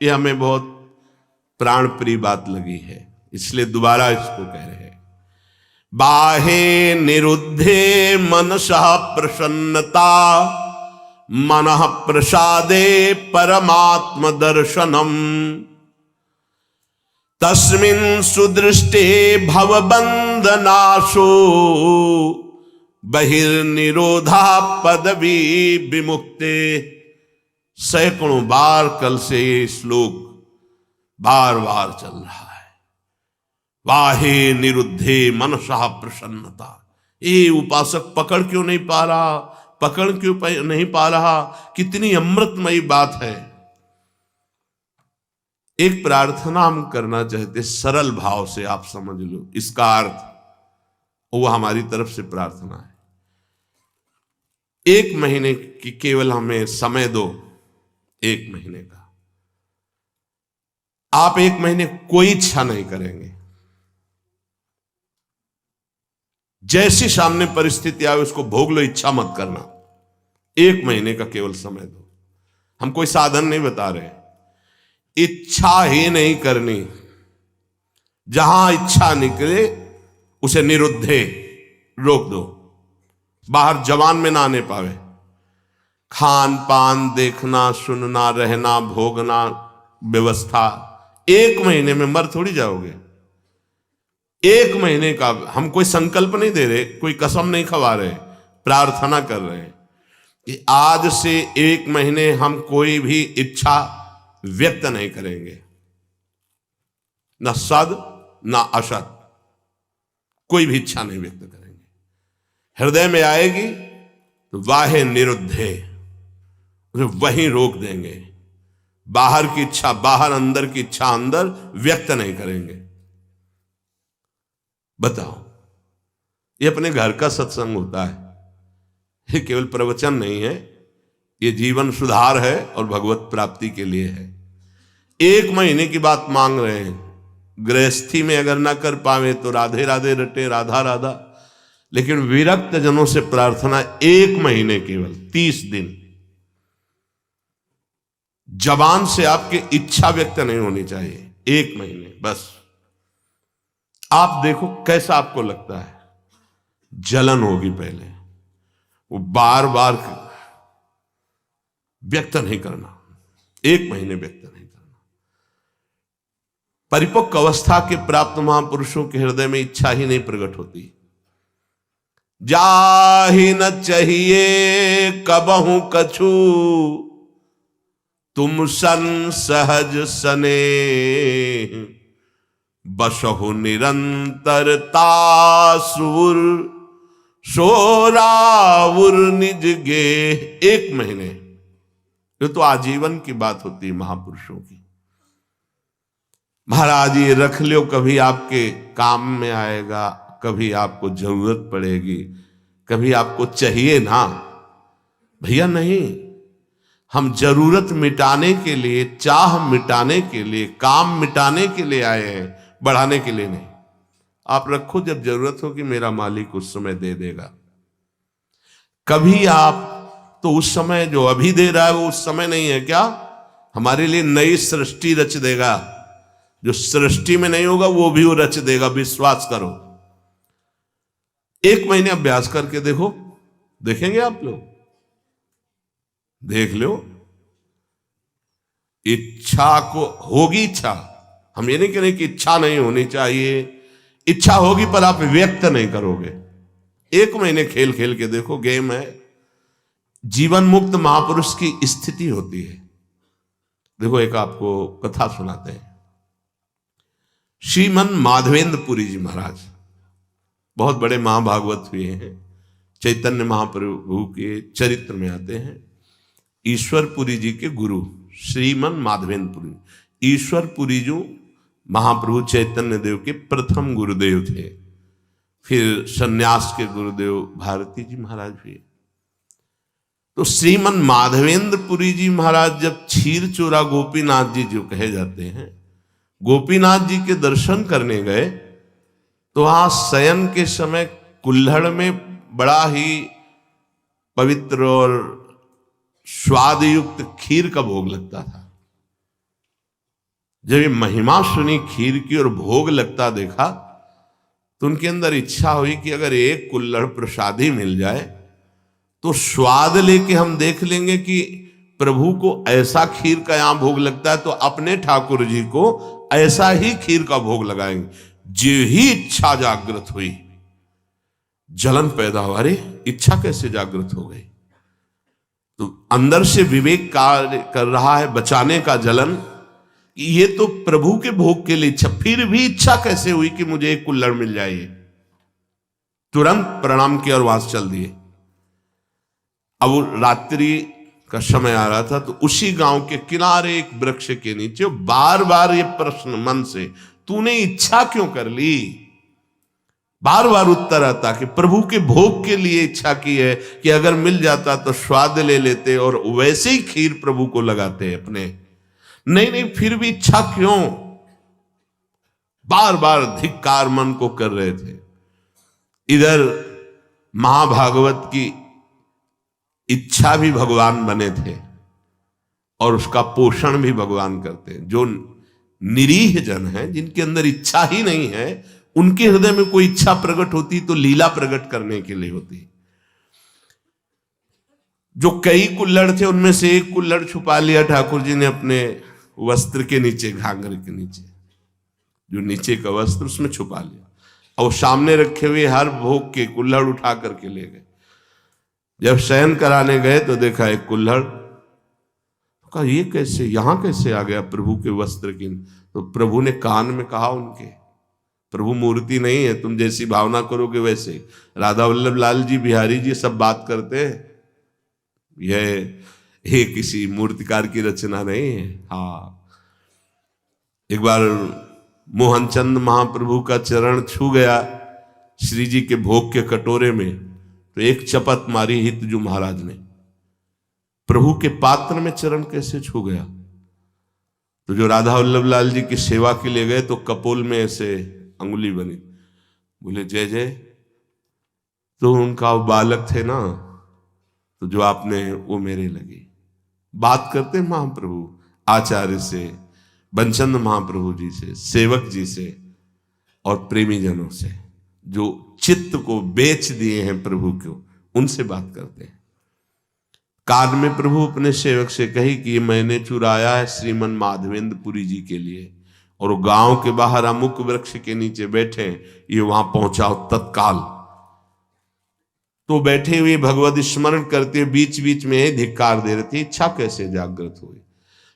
ये हमें बहुत प्राण प्रिय बात लगी है, इसलिए दोबारा इसको कह रहे हैं। बाहे निरुद्धे मनसः प्रसन्नता, मनः प्रसादे परमात्म दर्शनम, तस्मिन् सुदृष्टे भवबंधनाशो, बहिर्निरोधा पदवी विमुक्ते। सैकड़ों बार कल से ये श्लोक बार बार चल रहा है। वाहे निरुद्धे मनसः प्रसन्नता। ये उपासक पकड़ क्यों नहीं पा रहा, पकड़ क्यों नहीं पा रहा? कितनी अमृतमयी बात है। एक प्रार्थना हम करना चाहते, सरल भाव से आप समझ लो इसका अर्थ, वो हमारी तरफ से प्रार्थना है। 1 महीने की केवल हमें समय दो, 1 महीने का। आप 1 महीने कोई इच्छा नहीं करेंगे, जैसी सामने परिस्थिति आए उसको भोग लो, इच्छा मत करना। 1 महीने का केवल समय दो। हम कोई साधन नहीं बता रहे, इच्छा ही नहीं करनी। जहां इच्छा निकले उसे निरुद्धे, रोक दो, बाहर जवान में ना आने पावे। खान पान, देखना, सुनना, रहना, भोगना, व्यवस्था, 1 महीने में मर थोड़ी जाओगे। 1 महीने का हम कोई संकल्प नहीं दे रहे, कोई कसम नहीं खवा रहे, प्रार्थना कर रहे हैं कि आज से 1 महीने हम कोई भी इच्छा व्यक्त नहीं करेंगे, न सद न असत, कोई भी इच्छा नहीं व्यक्त करेंगे। हृदय में आएगी तो वाहे निरुद्धे, वहीं रोक देंगे। बाहर की इच्छा बाहर, अंदर की इच्छा अंदर, व्यक्त नहीं करेंगे। बताओ, ये अपने घर का सत्संग होता है, ये केवल प्रवचन नहीं है, ये जीवन सुधार है और भगवत प्राप्ति के लिए है। 1 महीने की बात मांग रहे हैं। गृहस्थी में अगर ना कर पावे तो राधे राधे रटे, राधा राधा। लेकिन विरक्त जनों से प्रार्थना 1 महीने, केवल 30 दिन। जबान से आपकी इच्छा व्यक्त नहीं होनी चाहिए, 1 महीने बस। आप देखो कैसा आपको लगता है। जलन होगी पहले, वो बार बार व्यक्त नहीं करना, 1 महीने व्यक्त नहीं करना। परिपक्व अवस्था के प्राप्त महापुरुषों के हृदय में इच्छा ही नहीं प्रकट होती। जाहि न चाहिए कबहू कछु, तुम सन सहज सने, बसहु निरंतरता सुर, सोराउर निज गे। 1 महीने, ये तो आजीवन की बात होती है महापुरुषों की। महाराज ये रख लो, कभी आपके काम में आएगा, कभी आपको जरूरत पड़ेगी, कभी आपको चाहिए ना। भैया नहीं, हम जरूरत मिटाने के लिए, चाह मिटाने के लिए, काम मिटाने के लिए आए हैं, बढ़ाने के लिए नहीं। आप रखो, जब जरूरत हो कि मेरा मालिक उस समय दे देगा। कभी आप तो उस समय जो अभी दे रहा है वो उस समय नहीं है क्या? हमारे लिए नई सृष्टि रच देगा। जो सृष्टि में नहीं होगा वो भी वो रच देगा, विश्वास करो। 1 महीने अभ्यास करके देखो, देखेंगे आप लोग, देख लो। इच्छा को होगी, इच्छा, हम ये नहीं कह रहे कि इच्छा नहीं होनी चाहिए, इच्छा होगी पर आप व्यक्त नहीं करोगे। 1 महीने खेल खेल के देखो, गेम है। जीवन मुक्त महापुरुष की स्थिति होती है। देखो एक आपको कथा सुनाते हैं। श्रीमन माधवेंद्र पुरी जी महाराज बहुत बड़े महाभागवत हुए हैं, चैतन्य महाप्रभु के चरित्र में आते हैं। ईश्वरपुरी जी के गुरु श्रीमन माधवेंद्र पुरी। ईश्वरपुरी जो महाप्रभु चैतन्य देव के प्रथम गुरुदेव थे, फिर सन्यास के गुरुदेव भारती जी महाराज हुए। तो श्रीमन माधवेंद्र पुरी जी महाराज जब क्षीर चोरा गोपीनाथ जी जो कहे जाते हैं, गोपीनाथ जी के दर्शन करने गए तो वहां शयन के समय कुल्हड़ में बड़ा ही पवित्र और स्वादयुक्त खीर का भोग लगता था। जब ये महिमा सुनी खीर की और भोग लगता देखा तो उनके अंदर इच्छा हुई कि अगर एक कुल्हड़ प्रसादी मिल जाए तो स्वाद लेके हम देख लेंगे कि प्रभु को ऐसा खीर का यहां भोग लगता है तो अपने ठाकुर जी को ऐसा ही खीर का भोग लगाएंगे। जो ही इच्छा जागृत हुई, जलन पैदा हुआ। अरे इच्छा कैसे जागृत हो गई? तो अंदर से विवेक कार्य कर रहा है, बचाने का जलन। ये तो प्रभु के भोग के लिए इच्छा, फिर भी इच्छा कैसे हुई कि मुझे एक कुल्हड़ मिल जाए? तुरंत प्रणाम किया और वहां से चल दिए। अब रात्रि का समय आ रहा था तो उसी गांव के किनारे एक वृक्ष के नीचे बार बार ये प्रश्न मन से, तूने इच्छा क्यों कर ली? बार बार उत्तर आता कि प्रभु के भोग के लिए इच्छा की है कि अगर मिल जाता तो स्वाद ले लेते और वैसे ही खीर प्रभु को लगाते अपने। नहीं, फिर भी इच्छा क्यों? बार बार धिक्कार मन को कर रहे थे। इधर महाभागवत की इच्छा भी भगवान बने थे और उसका पोषण भी भगवान करते हैं। जो निरीह जन है, जिनके अंदर इच्छा ही नहीं है, उनके हृदय में कोई इच्छा प्रकट होती तो लीला प्रकट करने के लिए होती। जो कई कुल्हड़ थे उनमें से एक कुल्हड़ छुपा लिया ठाकुर जी ने अपने वस्त्र के नीचे, घाघर के नीचे, जो नीचे का वस्त्र उसमें छुपा लिया और सामने रखे हुए हर भोग के कुल्हड़ उठा करके ले गए। जब शयन कराने गए तो देखा एक कुल्हड़, कहा ये कैसे, यहां कैसे आ गया प्रभु के वस्त्र की? तो प्रभु ने कान में कहा उनके, प्रभु मूर्ति नहीं है, तुम जैसी भावना करोगे वैसे। राधा वल्लभ लाल जी, बिहारी जी सब बात करते हैं, यह किसी मूर्तिकार की रचना नहीं है। हाँ, एक बार मोहनचंद महाप्रभु का चरण छू गया श्री जी के भोग के कटोरे में, तो एक चपत मारी हितजू महाराज ने, प्रभु के पात्र में चरण कैसे छू गया? तो जो राधा वल्लभ लाल जी की सेवा के लिए गए तो कपोल में ऐसे अंगुली बनी, बोले जय जय। तो उनका बालक थे ना, तो जो आपने वो मेरे लगे। बात करते महाप्रभु आचार्य से, बंचंद महाप्रभु जी से, सेवक जी से और प्रेमी जनों से, जो चित्त को बेच दिए हैं प्रभु को, उनसे बात करते हैं। कान में प्रभु अपने सेवक से कही कि मैंने चुराया है श्रीमन माधवेंद्रपुरी जी के लिए, और वो गांव के बाहर अमुक वृक्ष के नीचे बैठे, ये वहां पहुंचाओ तत्काल। तो बैठे हुए भगवत स्मरण करते बीच बीच में धिक्कार दे रहे थे। इच्छा कैसे जागृत हुई?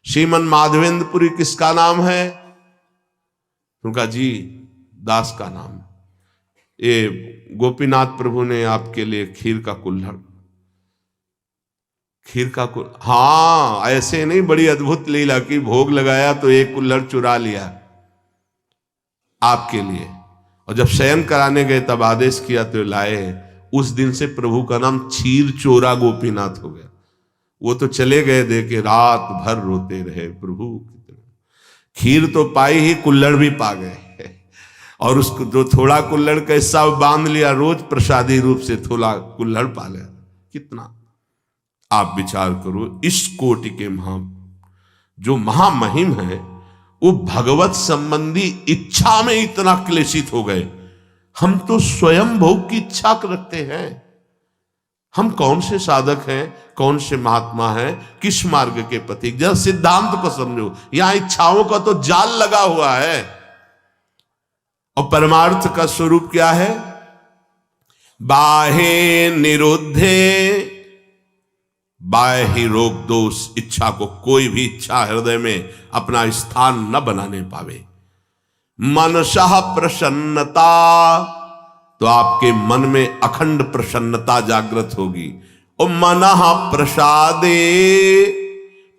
श्रीमन माधवेंद्रपुरी किसका नाम है? उनका जी दास का नाम। ये गोपीनाथ प्रभु ने आपके लिए खीर का कुल्हड़, हाँ ऐसे नहीं, बड़ी अद्भुत लीला की, भोग लगाया तो एक कुल्हड़ चुरा लिया आपके लिए, और जब शयन कराने गए तब आदेश किया तो लाए। उस दिन से प्रभु का नाम क्षीर चोरा गोपीनाथ हो गया। वो तो चले गए दे के, रात भर रोते रहे, प्रभु खीर तो पाई ही, कुल्हड़ भी पा गए। और उसको जो थोड़ा कुल्हड़ का हिस्सा बांध लिया, रोज प्रसादी रूप से थोड़ा कुल्हड़ पा लिया। कितना आप विचार करो, इस कोटि के जो महामहिम है, वो भगवत संबंधी इच्छा में इतना क्लेशित हो गए। हम तो स्वयं भोग की इच्छा रखते हैं। हम कौन से साधक हैं, कौन से महात्मा हैं, किस मार्ग के पथिक? जरा सिद्धांत को समझो, यहां इच्छाओं का तो जाल लगा हुआ है, और परमार्थ का स्वरूप क्या है? बाहे निरुद्धे, बाह्य रोग दोष, इच्छा को कोई भी इच्छा हृदय में अपना स्थान न बनाने पावे। मनसः प्रसन्नता, तो आपके मन में अखंड प्रसन्नता जागृत होगी। और मनः प्रसादे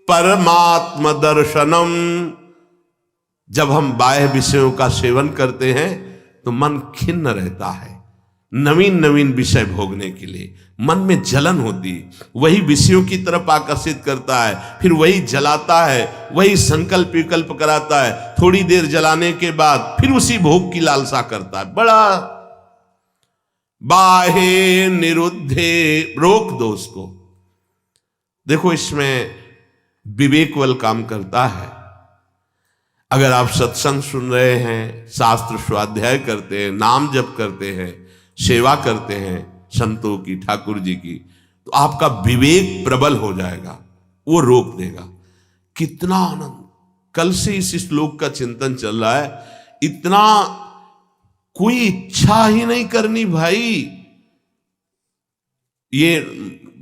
परमात्म दर्शनम, जब हम बाह्य विषयों का सेवन करते हैं तो मन खिन्न रहता है, नवीन नवीन विषय भोगने के लिए मन में जलन होती, वही विषयों की तरफ आकर्षित करता है, फिर वही जलाता है, वही संकल्प विकल्प कराता है, थोड़ी देर जलाने के बाद फिर उसी भोग की लालसा करता है। बड़ा बाहे निरुद्धे, रोक दो उसको। देखो इसमें विवेक बल काम करता है। अगर आप सत्संग सुन रहे हैं, शास्त्र स्वाध्याय करते हैं, नाम जप करते हैं, सेवा करते हैं संतों की, ठाकुर जी की, तो आपका विवेक प्रबल हो जाएगा, वो रोक देगा। कितना आनंद! कल से इस श्लोक का चिंतन चल रहा है। इतना कोई इच्छा ही नहीं करनी भाई। ये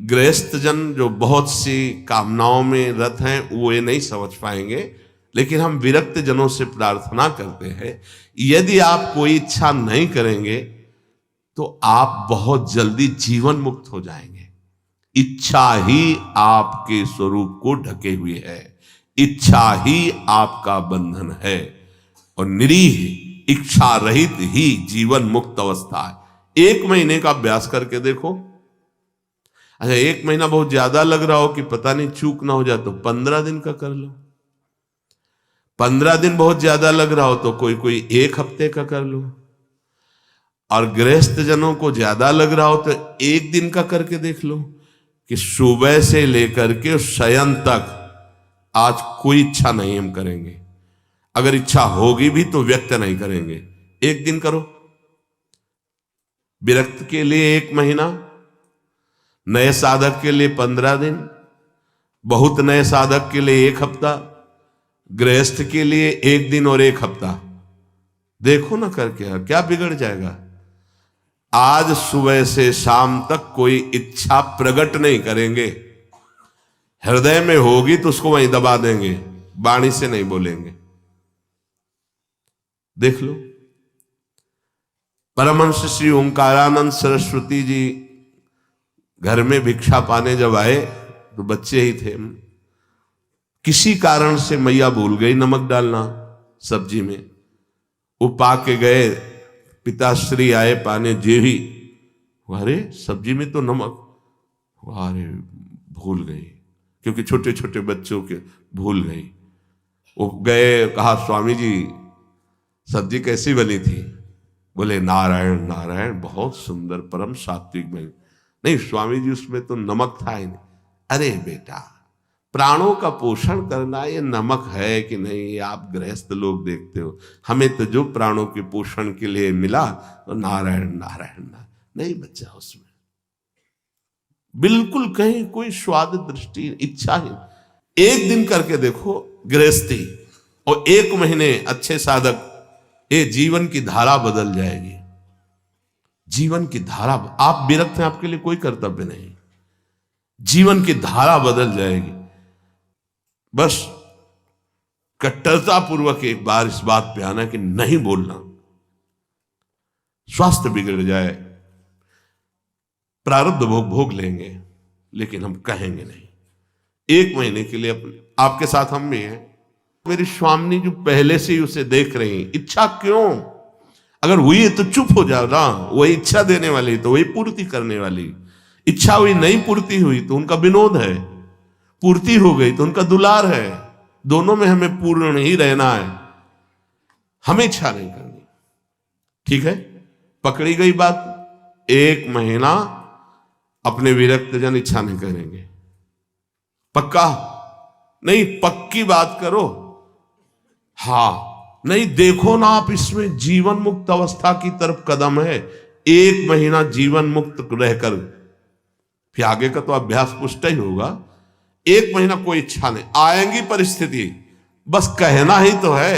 गृहस्थ जन जो बहुत सी कामनाओं में रत हैं वो ये नहीं समझ पाएंगे, लेकिन हम विरक्त जनों से प्रार्थना करते हैं, यदि आप कोई इच्छा नहीं करेंगे तो आप बहुत जल्दी जीवन मुक्त हो जाएंगे। इच्छा ही आपके स्वरूप को ढके हुए है, इच्छा ही आपका बंधन है, और निरीह इच्छा रहित ही जीवन मुक्त अवस्था है। 1 महीने का अभ्यास करके देखो। अच्छा, 1 महीना बहुत ज्यादा लग रहा हो कि पता नहीं चूक ना हो जाए तो 15 दिन का कर लो। 15 दिन बहुत ज्यादा लग रहा हो तो कोई 1 हफ्ते का कर लो। और गृहस्थ जनों को ज्यादा लग रहा हो तो 1 दिन का करके देख लो कि सुबह से लेकर के शयन तक आज कोई इच्छा नहीं हम करेंगे। अगर इच्छा होगी भी तो व्यक्त नहीं करेंगे। 1 दिन करो। विरक्त के लिए 1 महीना, नए साधक के लिए 15 दिन, बहुत नए साधक के लिए 1 हफ्ता, गृहस्थ के लिए 1 दिन और 1 हफ्ता। देखो ना करके क्या बिगड़ जाएगा। आज सुबह से शाम तक कोई इच्छा प्रकट नहीं करेंगे। हृदय में होगी तो उसको वहीं दबा देंगे, वाणी से नहीं बोलेंगे। देख लो। परमहंस श्री ओंकारानंद सरस्वती जी घर में भिक्षा पाने जब आए तो बच्चे ही थे। किसी कारण से मैया भूल गई नमक डालना सब्जी में। वो पा के गए, पिताश्री आए पाने, जे ही अरे सब्जी में तो नमक, अरे भूल गई, क्योंकि छोटे छोटे बच्चों के भूल गई। वो गए, कहा स्वामी जी सब्जी कैसी बनी थी? बोले नारायण नारायण, बहुत सुंदर, परम सात्विक बनी। नहीं स्वामी जी उसमें तो नमक था ही नहीं। अरे बेटा, प्राणों का पोषण करना ये नमक है कि नहीं, ये आप गृहस्थ लोग देखते हो। हमें तो जो प्राणों के पोषण के लिए मिला तो नारायण नारायण नारायण, नहीं बच्चा उसमें बिल्कुल कहीं कोई स्वाद दृष्टि इच्छा ही। 1 दिन करके देखो गृहस्थी, और 1 महीने अच्छे साधक, ये जीवन की धारा बदल जाएगी। जीवन की धारा, आप विरक्त हैं, आपके लिए कोई कर्तव्य नहीं, जीवन की धारा बदल जाएगी। बस कट्टरता पूर्वक एक बार इस बात पे आना कि नहीं बोलना। स्वास्थ्य बिगड़ जाए, प्रारब्ध भोग लेंगे, लेकिन हम कहेंगे नहीं। 1 महीने के लिए आपके साथ हम भी हैं। मेरी स्वामिनी जो पहले से ही उसे देख रही, इच्छा क्यों? अगर हुई है तो चुप हो जाओ ना, वही इच्छा देने वाली तो वही पूर्ति करने वाली। इच्छा हुई, नहीं पूर्ति हुई तो उनका विनोद है, पूर्ति हो गई तो उनका दुलार है। दोनों में हमें पूर्ण ही रहना है, हमें इच्छा नहीं करनी। ठीक है, पकड़ी गई बात। 1 महीना अपने विरक्त जन इच्छा नहीं करेंगे। पक्का नहीं, पक्की बात करो। हाँ नहीं, देखो ना आप, इसमें जीवन मुक्त अवस्था की तरफ कदम है। 1 महीना जीवन मुक्त रहकर फिर आगे का तो अभ्यास पुष्ट ही होगा। 1 महीना कोई इच्छा नहीं, आएंगी परिस्थिति, बस कहना ही तो है,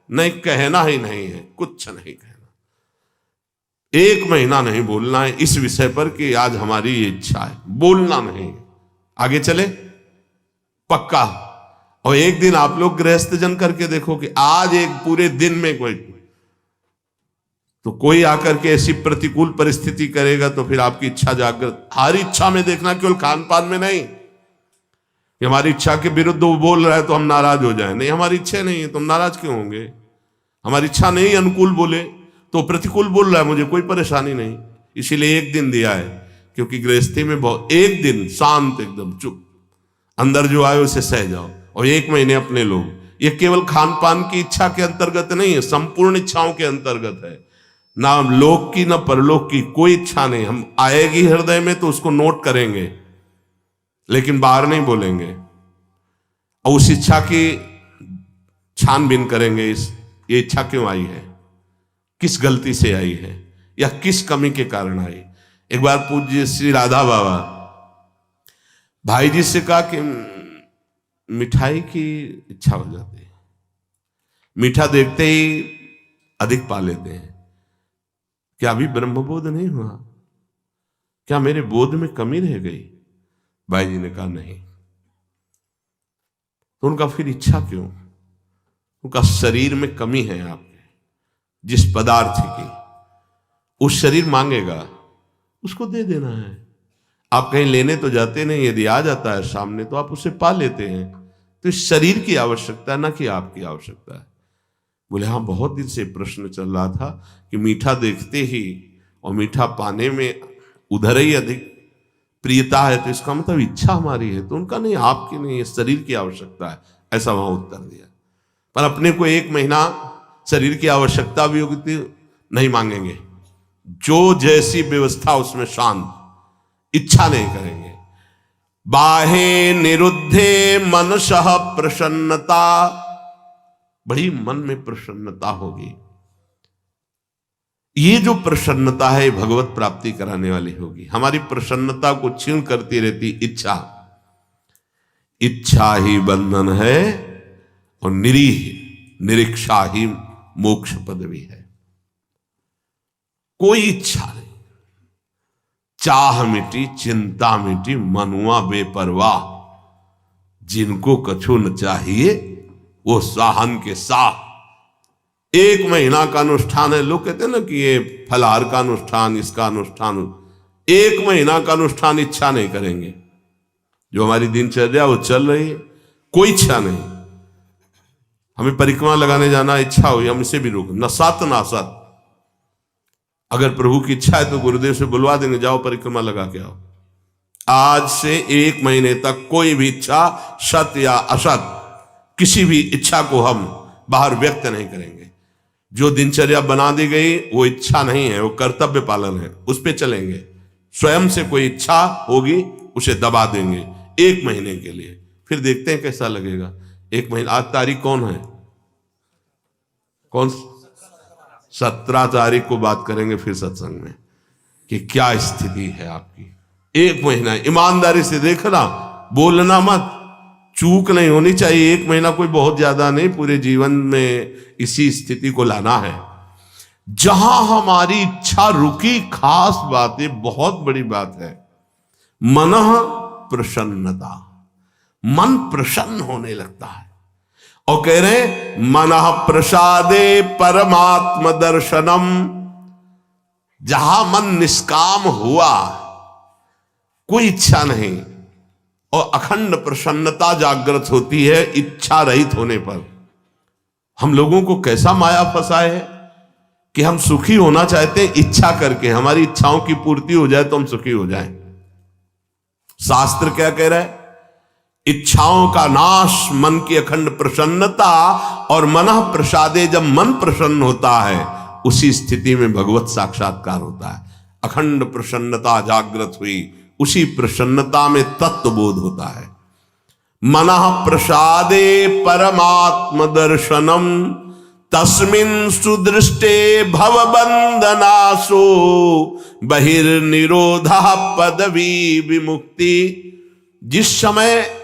नहीं कहना ही नहीं है, कुछ नहीं कहना। 1 महीना नहीं बोलना है इस विषय पर कि आज हमारी ये इच्छा है, बोलना नहीं। आगे चले पक्का। और 1 दिन आप लोग गृहस्थ जन करके देखो कि आज एक पूरे दिन में कोई आकर के ऐसी प्रतिकूल परिस्थिति करेगा तो फिर आपकी इच्छा जागृत। हर इच्छा में देखना, केवल खान पान में नहीं कि हमारी इच्छा के विरुद्ध वो बोल रहा है तो हम नाराज हो जाए। नहीं, हमारी इच्छा नहीं है तो हम नाराज क्यों होंगे? हमारी इच्छा नहीं अनुकूल बोले तो प्रतिकूल बोल रहा है, मुझे कोई परेशानी नहीं। इसीलिए 1 दिन दिया है, क्योंकि गृहस्थी में बहुत 1 दिन शांत, एकदम चुप, अंदर जो आए उसे सह जाओ। और 1 महीने अपने लोग, ये केवल खान पान की इच्छा के अंतर्गत नहीं है, संपूर्ण इच्छाओं के अंतर्गत है। ना लोक की ना परलोक की कोई इच्छा नहीं। हम आएगी हृदय में तो उसको नोट करेंगे, लेकिन बाहर नहीं बोलेंगे। और उस इच्छा की छानबीन करेंगे ये इच्छा क्यों आई है, किस गलती से आई है, या किस कमी के कारण आई। एक बार पूज्य श्री राधा बाबा भाई जी से कहा कि मिठाई की इच्छा हो जाती है, मीठा देखते ही अधिक पा लेते हैं, क्या अभी ब्रह्मबोध नहीं हुआ, क्या मेरे बोध में कमी रह गई। भाई जी ने कहा नहीं। तो उनका फिर इच्छा क्यों, उनका शरीर में कमी है आपके, जिस पदार्थ की उस शरीर मांगेगा उसको दे देना है। आप कहीं लेने तो जाते नहीं, यदि आ जाता है सामने तो आप उसे पा लेते हैं। तो इस शरीर की आवश्यकता है, ना कि आपकी आवश्यकता है। बोले हाँ, बहुत दिन से प्रश्न चल रहा था कि मीठा देखते ही और मीठा पाने में उधर ही अधिक प्रियता है, तो इसका मतलब इच्छा हमारी है। तो उनका नहीं, आपकी नहीं, ये शरीर की आवश्यकता है, ऐसा वहां उत्तर दिया। पर अपने को 1 महीना शरीर की आवश्यकता भी होगी तो नहीं मांगेंगे, जो जैसी व्यवस्था उसमें शांत, इच्छा नहीं करेंगे। बाहे निरुद्धे मनसः प्रसन्नता, बड़ी मन में प्रसन्नता होगी। ये जो प्रसन्नता है भगवत प्राप्ति कराने वाली होगी। हमारी प्रसन्नता को क्षीण करती रहती इच्छा, इच्छा ही बंधन है और निरीक्षा ही मोक्ष पदवी है। कोई इच्छा नहीं, चाह मिटी चिंता मिटी मनुआ बेपरवाह, जिनको कछु न चाहिए वो साहन के साह। 1 महीना का अनुष्ठान है, लोग कहते हैं ना कि ये फलाहार का अनुष्ठान, इसका अनुष्ठान, 1 महीना का अनुष्ठान इच्छा नहीं करेंगे। जो हमारी दिनचर्या वो चल रही है, कोई इच्छा नहीं। हमें परिक्रमा लगाने जाना इच्छा हुई, हम इसे भी रोक, न सत ना असत। अगर प्रभु की इच्छा है तो गुरुदेव से बुलवा देंगे, जाओ परिक्रमा लगा के आओ। आज से 1 महीने तक कोई भी इच्छा, सत या असत, किसी भी इच्छा को हम बाहर व्यक्त नहीं करेंगे। जो दिनचर्या बना दी गई वो इच्छा नहीं है, वो कर्तव्य पालन है, उस पे चलेंगे। स्वयं से कोई इच्छा होगी उसे दबा देंगे 1 महीने के लिए, फिर देखते हैं कैसा लगेगा। 1 महीना, आज तारीख कौन है, कौन 17 तारीख को बात करेंगे फिर सत्संग में कि क्या स्थिति है आपकी। 1 महीना ईमानदारी से देखना, बोलना मत, चूक नहीं होनी चाहिए। 1 महीना कोई बहुत ज्यादा नहीं, पूरे जीवन में इसी स्थिति को लाना है। जहां हमारी इच्छा रुकी, खास बात है, बहुत बड़ी बात है, मनः प्रसन्नता, मन प्रसन्न होने लगता है। और कह रहे मनः प्रसादे परमात्म दर्शनम, जहां मन निष्काम हुआ, कोई इच्छा नहीं, और अखंड प्रसन्नता जागृत होती है इच्छा रहित होने पर। हम लोगों को कैसा माया फंसाए है कि हम सुखी होना चाहते हैं इच्छा करके, हमारी इच्छाओं की पूर्ति हो जाए तो हम सुखी हो जाएं। शास्त्र क्या कह रहा है, इच्छाओं का नाश, मन की अखंड प्रसन्नता, और मनः प्रसादे, जब मन प्रसन्न होता है उसी स्थिति में भगवत साक्षात्कार होता है। अखंड प्रसन्नता जागृत हुई, उसी प्रसन्नता में तत्वबोध होता है। मनः प्रसादे परमात्म दर्शनम, तस्मिन् सुदृष्टे भवबंधनासो, बहिर्निरोधः पदवी विमुक्ति। जिस समय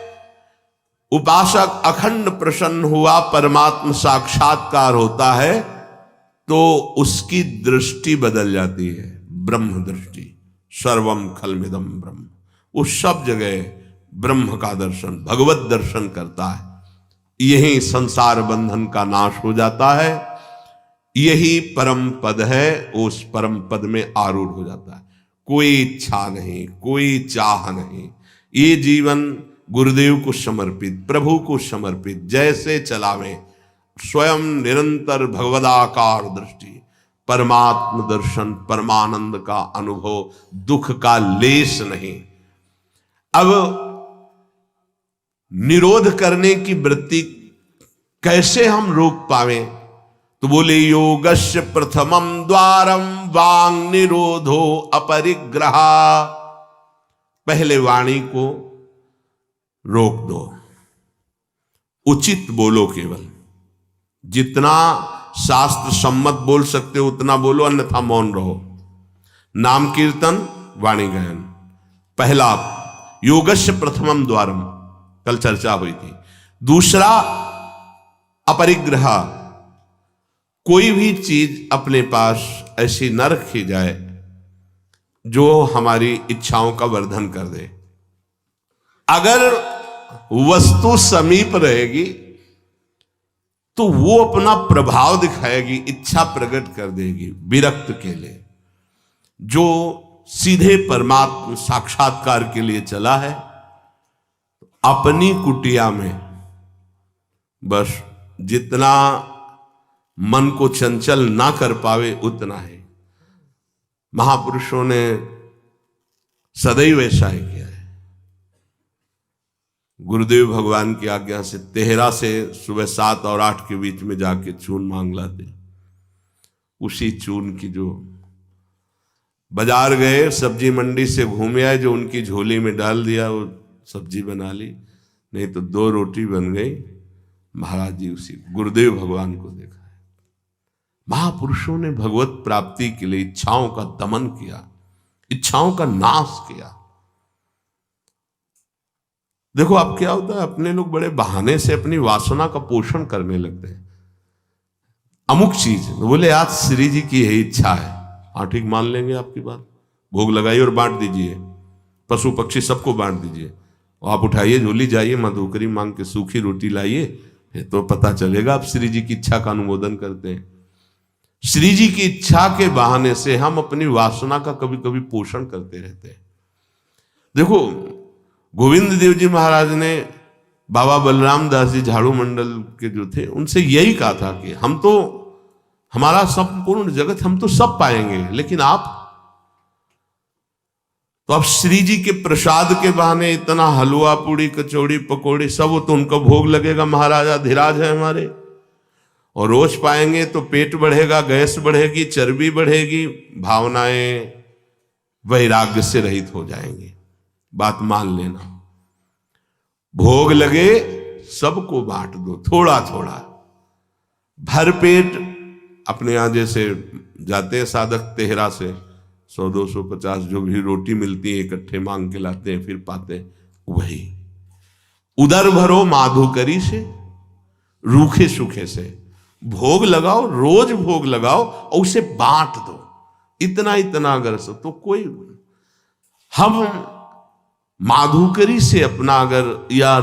उपासक अखंड प्रसन्न हुआ, परमात्म साक्षात्कार होता है, तो उसकी दृष्टि बदल जाती है, ब्रह्म दृष्टि। सर्वम खलमिदम ब्रह्म, वो सब जगह ब्रह्म का दर्शन, भगवत दर्शन करता है। यही संसार बंधन का नाश हो जाता है, यही परम पद है, उस परम पद में आरूढ़ हो जाता है। कोई इच्छा नहीं, कोई चाह नहीं, ये जीवन गुरुदेव को समर्पित, प्रभु को समर्पित, जैसे चलावें, स्वयं निरंतर भगवदाकार दृष्टि, परमात्म दर्शन, परमानंद का अनुभव, दुख का लेश नहीं। अब निरोध करने की वृत्ति कैसे हम रोक पावे, तो बोले योगस्य प्रथमम द्वारम वांग निरोधो अपरिग्रह। पहले वाणी को रोक दो, उचित बोलो केवल, जितना शास्त्र सम्मत बोल सकते हो उतना बोलो, अन्यथा मौन रहो। नाम कीर्तन, वाणी गायन, पहला योगस्य प्रथमम द्वारम, कल चर्चा हुई थी। दूसरा अपरिग्रह, कोई भी चीज अपने पास ऐसी न रखी जाए जो हमारी इच्छाओं का वर्धन कर दे। अगर वस्तु समीप रहेगी तो वो अपना प्रभाव दिखाएगी, इच्छा प्रकट कर देगी। विरक्त के लिए, जो सीधे परमात्मा साक्षात्कार के लिए चला है, अपनी कुटिया में बस जितना मन को चंचल ना कर पावे उतना है। महापुरुषों ने सदैव ऐसा ही किया है। गुरुदेव भगवान की आज्ञा से तेहरा से सुबह 7 और 8 के बीच में जाके चून मांग लाते। उसी चून की जो बाजार गए, सब्जी मंडी से घूमे आए, जो उनकी झोली में डाल दिया, वो सब्जी बना ली, नहीं तो 2 रोटी बन गई। महाराज जी उसी गुरुदेव भगवान को देखा है। महापुरुषों ने भगवत प्राप्ति के लिए इच्छाओं का दमन किया, इच्छाओं का नाश किया। देखो अब क्या होता है, अपने लोग बड़े बहाने से अपनी वासना का पोषण करने लगते हैं। अमुक चीज बोले आज श्री जी की यही इच्छा है, हाँ ठीक मान लेंगे आपकी बात, भोग लगाइए और बांट दीजिए, पशु पक्षी सबको बांट दीजिए। आप उठाइए झोली, जाइए मधुकरी मांग के सूखी रोटी लाइए, तो पता चलेगा आप श्री जी की इच्छा का अनुमोदन करते हैं। श्री जी की इच्छा के बहाने से हम अपनी वासना का कभी कभी पोषण करते रहते हैं। देखो गोविंद देव जी महाराज ने बाबा बलराम दास जी झाड़ू मंडल के जो थे, उनसे यही कहा था कि हम तो, हमारा संपूर्ण जगत हम तो सब पाएंगे, लेकिन आप तो अब श्री जी के प्रसाद के बहाने इतना हलवा पूड़ी कचौड़ी पकौड़ी सब, वो तो उनका भोग लगेगा, महाराजा धीराज है हमारे, और रोज पाएंगे तो पेट बढ़ेगा, गैस बढ़ेगी, चर्बी बढ़ेगी, भावनाएं वैराग्य से रहित हो जाएंगे। बात मान लेना, भोग लगे सबको बांट दो, थोड़ा थोड़ा भर पेट। अपने यहां जैसे जाते हैं साधक तेहरा से 100-250 जो भी रोटी मिलती है इकट्ठे मांग के लाते हैं, फिर पाते हैं, वही उदर भरो माधुकरी से, रूखे सूखे से भोग लगाओ, रोज भोग लगाओ और उसे बांट दो। इतना इतना अगर सो तो कोई, हम माधुकरी से अपना अगर यार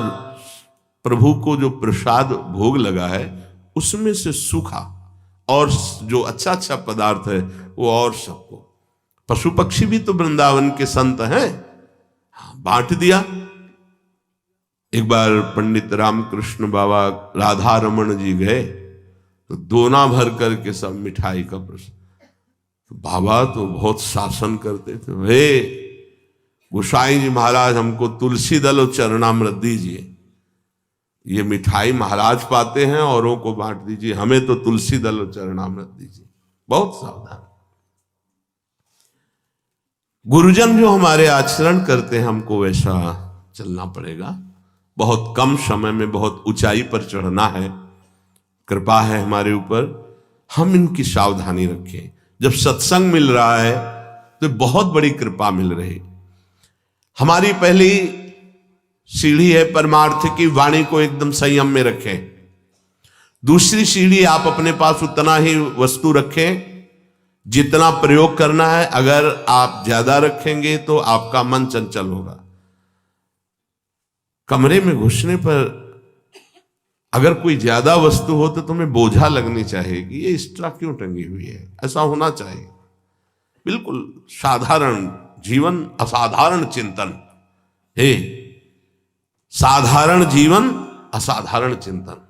प्रभु को जो प्रसाद भोग लगा है उसमें से सूखा और जो अच्छा अच्छा पदार्थ है वो और सबको, पशु पक्षी भी तो वृंदावन के संत हैं, बांट दिया। एक बार पंडित रामकृष्ण बाबा राधा रमन जी गए तो दोना भर करके सब मिठाई का प्रसाद, तो बाबा तो बहुत शासन करते थे, वे गोसाई जी महाराज हमको तुलसी दल और चरणामृत दीजिए, ये मिठाई महाराज पाते हैं औरों को बांट दीजिए, हमें तो तुलसी दल और चरणामृत दीजिए। बहुत सावधान। गुरुजन जो हमारे आचरण करते हैं हमको वैसा चलना पड़ेगा। बहुत कम समय में बहुत ऊंचाई पर चढ़ना है, कृपा है हमारे ऊपर, हम इनकी सावधानी रखें। जब सत्संग मिल रहा है तो बहुत बड़ी कृपा मिल रही। हमारी पहली सीढ़ी है परमार्थ की, वाणी को एकदम संयम में रखें। दूसरी सीढ़ी, आप अपने पास उतना ही वस्तु रखें जितना प्रयोग करना है। अगर आप ज्यादा रखेंगे तो आपका मन चंचल होगा। कमरे में घुसने पर अगर कोई ज्यादा वस्तु हो तो तुम्हें बोझा लगनी चाहिए कि ये एक्स्ट्रा क्यों टंगी हुई है, ऐसा होना चाहिए। बिल्कुल साधारण जीवन, असाधारण चिंतन। हे साधारण जीवन, असाधारण चिंतन।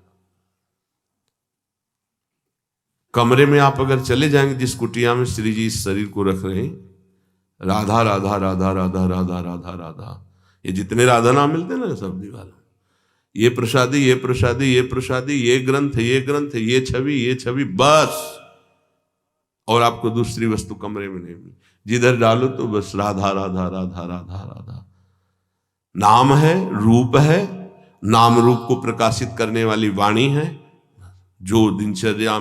कमरे में आप अगर चले जाएंगे, जिस कुटिया में श्री जी इस शरीर को रख रहे हैं, राधा राधा राधा राधा राधा राधा राधा, ये जितने राधा नाम मिलते हैं ना सब दीवार, ये प्रसादी ये प्रसादी ये प्रसादी, ये ग्रंथ ये ग्रंथ, ये छवि, बस। और आपको दूसरी वस्तु कमरे में नहीं मिली। जिधर डालो तो बस राधा राधा राधा राधा राधा। नाम है, रूप है, नाम रूप को प्रकाशित करने वाली वाणी है, जो दिनचर्या,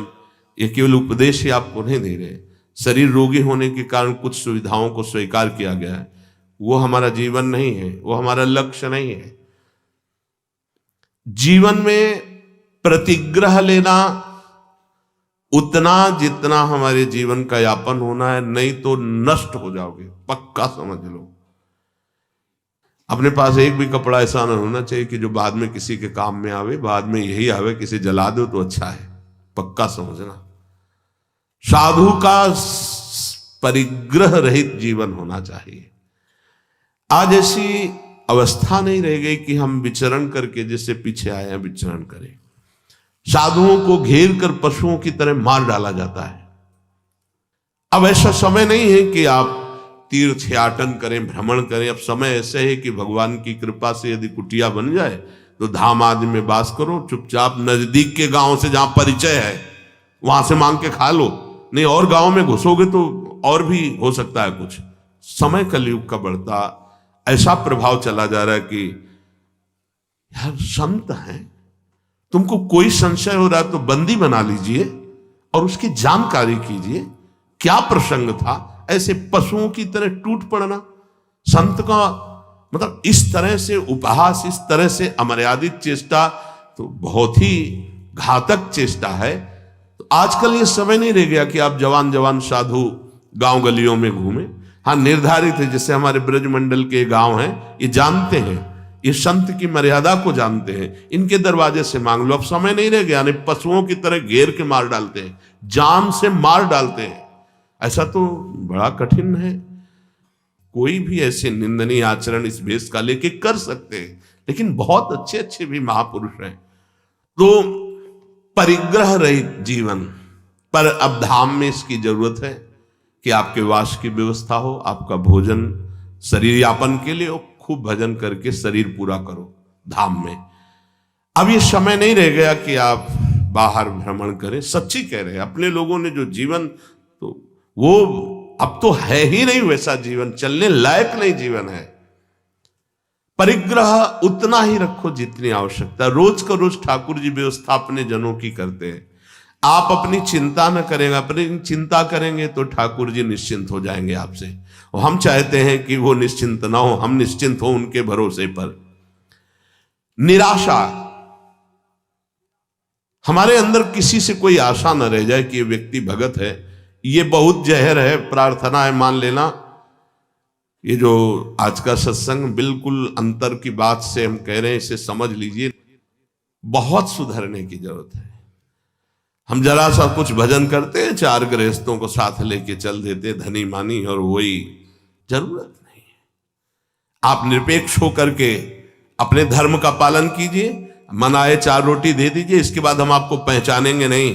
ये केवल उपदेश ही आपको नहीं दे रहे, शरीर रोगी होने के कारण कुछ सुविधाओं को स्वीकार किया गया है, वो हमारा जीवन नहीं है, वो हमारा लक्ष्य नहीं है। जीवन में प्रतिग्रह लेना उतना जितना हमारे जीवन का यापन होना है, नहीं तो नष्ट हो जाओगे, पक्का समझ लो। अपने पास एक भी कपड़ा ऐसा ना होना चाहिए कि जो बाद में किसी के काम में आवे, बाद में यही आवे किसी जला दो तो अच्छा है, पक्का समझना। साधु का परिग्रह रहित जीवन होना चाहिए। आज ऐसी अवस्था नहीं रह गई कि हम विचरण करके, जैसे पीछे आए हैं, विचरण करें। साधुओं को घेर कर पशुओं की तरह मार डाला जाता है। अब ऐसा समय नहीं है कि आप तीर्थयाटन करें, भ्रमण करें। अब समय ऐसे है कि भगवान की कृपा से यदि कुटिया बन जाए तो धाम आदि में वास करो, चुपचाप नजदीक के गांव से जहां परिचय है वहां से मांग के खा लो, नहीं और गांव में घुसोगे तो और भी हो सकता है कुछ। समय कलयुग का बढ़ता ऐसा प्रभाव चला जा रहा है कि यार संत हैं, तुमको कोई संशय हो रहा है तो बंदी बना लीजिए और उसकी जानकारी कीजिए, क्या प्रसंग था। ऐसे पशुओं की तरह टूट पड़ना, संत का मतलब इस तरह से उपहास, इस तरह से अमर्यादित चेष्टा तो बहुत ही घातक चेष्टा है। तो आजकल ये समय नहीं रह गया कि आप जवान जवान साधु गांव गलियों में घूमें। हाँ, निर्धारित है, जैसे हमारे ब्रजमंडल के गांव हैं, ये जानते हैं, ये संत की मर्यादा को जानते हैं, इनके दरवाजे से मांग लो। अब समय नहीं रह गया, नहीं पशुओं की तरह घेर के मार डालते हैं, जान से मार डालते हैं। ऐसा तो बड़ा कठिन है। कोई भी ऐसे निंदनीय आचरण इस भेष का लेके कर सकते हैं, लेकिन बहुत अच्छे अच्छे भी महापुरुष हैं। तो परिग्रह रहित जीवन, पर अब धाम में इसकी जरूरत है कि आपके वास की व्यवस्था हो, आपका भोजन शरीर यापन के लिए हो, खूब भजन करके शरीर पूरा करो धाम में। अब ये समय नहीं रह गया कि आप बाहर भ्रमण करें। सच्ची कह रहे हैं, अपने लोगों ने जो जीवन, तो वो अब तो है ही नहीं वैसा जीवन, चलने लायक नहीं जीवन है। परिग्रह उतना ही रखो जितनी आवश्यकता। रोज का रोज ठाकुर जी व्यवस्था अपने जनों की करते हैं। आप अपनी चिंता न करेंगे, अपनी चिंता करेंगे तो ठाकुर जी निश्चिंत हो जाएंगे आपसे। और हम चाहते हैं कि वो निश्चिंत ना हो, हम निश्चिंत हो उनके भरोसे पर। निराशा, हमारे अंदर किसी से कोई आशा न रह जाए कि ये व्यक्ति भगत है, ये बहुत जहर है, प्रार्थना है, मान लेना। ये जो आज का सत्संग बिल्कुल अंतर की बात से हम कह रहे हैं, इसे समझ लीजिए, बहुत सुधरने की जरूरत है। हम जरा सा कुछ भजन करते हैं, 4 गृहस्थों को साथ लेके चल देते, धनी मानी, और वही जरूरत नहीं है। आप निरपेक्ष होकर के अपने धर्म का पालन कीजिए, मन आए 4 रोटी दे दीजिए, इसके बाद हम आपको पहचानेंगे नहीं।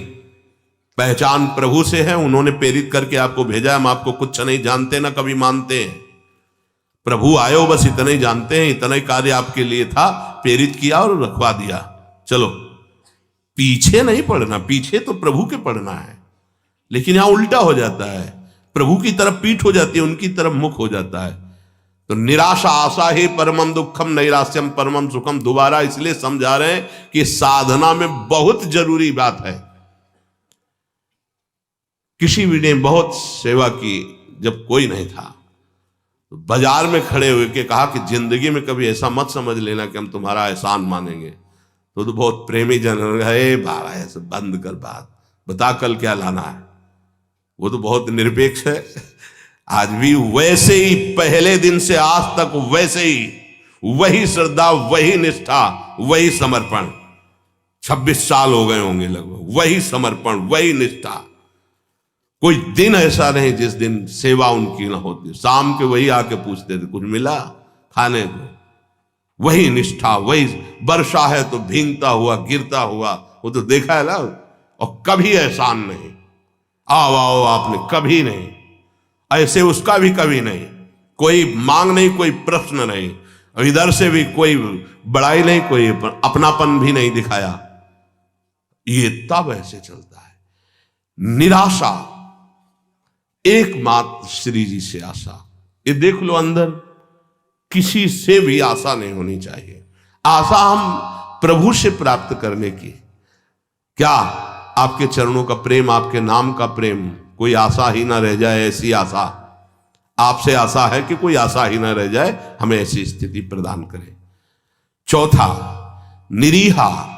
पहचान प्रभु से है, उन्होंने प्रेरित करके आपको भेजा। हम आपको कुछ नहीं जानते, ना कभी मानते हैं। प्रभु आयो बस इतना ही जानते हैं, इतना ही कार्य आपके लिए था, प्रेरित किया और रखवा दिया, चलो। पीछे नहीं पड़ना, पीछे तो प्रभु के पड़ना है। लेकिन यहां उल्टा हो जाता है, प्रभु की तरफ पीठ हो जाती है, उनकी तरफ मुख हो जाता है। तो निराशा आशा ही परमम दुखम, नैराश्यम परमम सुखम। दोबारा इसलिए समझा रहे हैं कि साधना में बहुत जरूरी बात है। किसी भी ने बहुत सेवा की, जब कोई नहीं था तो बाजार में खड़े हुए के कहा कि जिंदगी में कभी ऐसा मत समझ लेना कि हम तुम्हारा एहसान मानेंगे। तो बहुत प्रेमी जन है, बाबा ऐसे बंद कर बात, बता कल क्या लाना है। वो तो बहुत निरपेक्ष है, आज भी वैसे ही, पहले दिन से आज तक वैसे ही, वही श्रद्धा, वही निष्ठा, वही समर्पण। 26 साल हो गए होंगे लगभग, वही समर्पण, वही निष्ठा। कोई दिन ऐसा नहीं जिस दिन सेवा उनकी ना होती। शाम के वही आके पूछते थे, कुछ मिला खाने को, वही निष्ठा, वही। वर्षा है तो भींगता हुआ, गिरता हुआ, वो तो देखा है ना। और कभी एहसान नहीं, आओ आओ आपने, कभी नहीं। ऐसे उसका भी कभी नहीं, कोई मांग नहीं, कोई प्रश्न नहीं, और इधर से भी कोई बड़ाई नहीं, कोई अपनापन भी नहीं दिखाया। ये तब ऐसे चलता है। निराशा, एकमात्र श्री जी से आशा। ये देख लो, अंदर किसी से भी आशा नहीं होनी चाहिए। आशा हम प्रभु से प्राप्त करने की। क्या आपके चरणों का प्रेम, आपके नाम का प्रेम, कोई आशा ही ना रह जाए, ऐसी आशा आपसे आशा है कि कोई आशा ही ना रह जाए, हमें ऐसी स्थिति प्रदान करें। चौथा, निरीहा,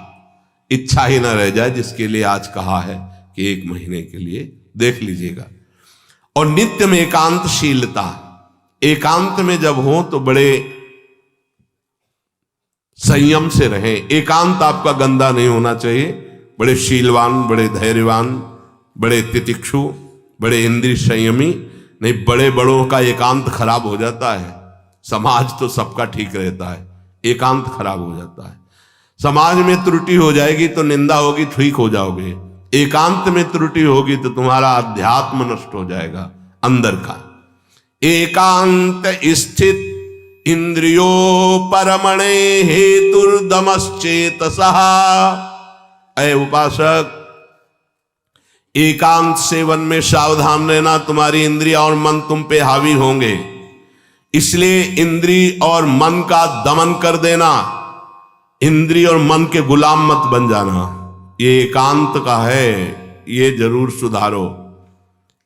इच्छा ही ना रह जाए, जिसके लिए आज कहा है कि 1 महीने के लिए देख लीजिएगा। और नित्य में एकांतशीलता, एकांत में जब हो तो बड़े संयम से रहें। एकांत आपका गंदा नहीं होना चाहिए, बड़े शीलवान, बड़े धैर्यवान, बड़े तितिक्षु, बड़े इंद्रिय संयमी। नहीं, बड़े बड़ों का एकांत खराब हो जाता है। समाज तो सबका ठीक रहता है, एकांत खराब हो जाता है। समाज में त्रुटि हो जाएगी तो निंदा होगी, ठीक हो जाओगे। एकांत में त्रुटि होगी तो तुम्हारा अध्यात्म नष्ट हो जाएगा अंदर का। एकांत स्थित इंद्रियो परमणे हेतुर्दमश्चेतसः। ऐ उपासक, एकांत सेवन में सावधान रहना, तुम्हारी इंद्रिया और मन तुम पे हावी होंगे, इसलिए इंद्रिय और मन का दमन कर देना, इंद्रिय और मन के गुलाम मत बन जाना। ये एकांत का है, ये जरूर सुधारो।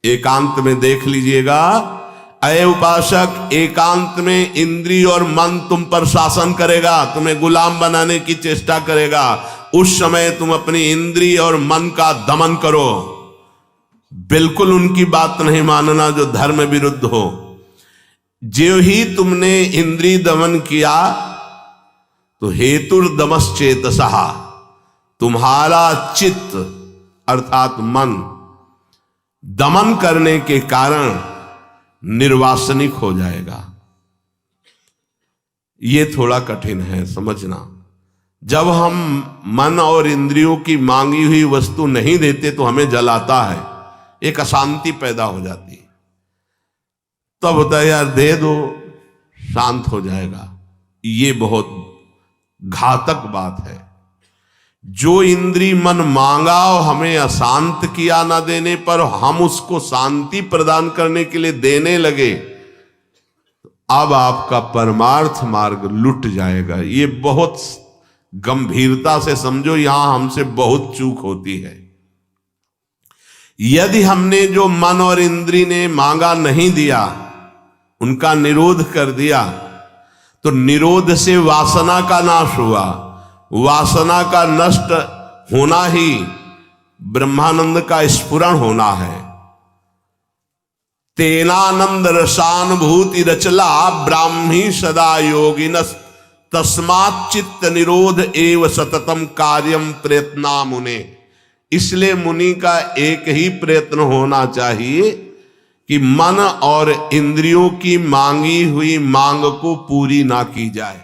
एकांत में देख लीजिएगा, अय उपासक, एकांत में इंद्रिय और मन तुम पर शासन करेगा, तुम्हें गुलाम बनाने की चेष्टा करेगा। उस समय तुम अपनी इंद्रिय और मन का दमन करो। बिल्कुल उनकी बात नहीं मानना जो धर्म विरुद्ध हो। जो ही तुमने इंद्रिय दमन किया तो हेतुर्दमश्चेतसः, तुम्हारा चित्त अर्थात मन दमन करने के कारण निर्वासनिक हो जाएगा। ये थोड़ा कठिन है समझना। जब हम मन और इंद्रियों की मांगी हुई वस्तु नहीं देते तो हमें जलाता है, एक अशांति पैदा हो जाती है। तब होता है यार दे दो, शांत हो जाएगा। ये बहुत घातक बात है। जो इंद्री मन मांगा और हमें अशांत किया ना देने पर, हम उसको शांति प्रदान करने के लिए देने लगे, अब आपका परमार्थ मार्ग लुट जाएगा। ये बहुत गंभीरता से समझो, यहां हमसे बहुत चूक होती है। यदि हमने जो मन और इंद्री ने मांगा नहीं दिया, उनका निरोध कर दिया, तो निरोध से वासना का नाश हुआ। वासना का नष्ट होना ही ब्रह्मानंद का स्फुरण होना है। तेनानंद रसानुभूति रचला ब्राह्मी सदा योगिनस, तस्मात् चित्त निरोध एव सततम कार्यम प्रयत्ना मुने। इसलिए मुनि का एक ही प्रयत्न होना चाहिए कि मन और इंद्रियों की मांगी हुई मांग को पूरी ना की जाए।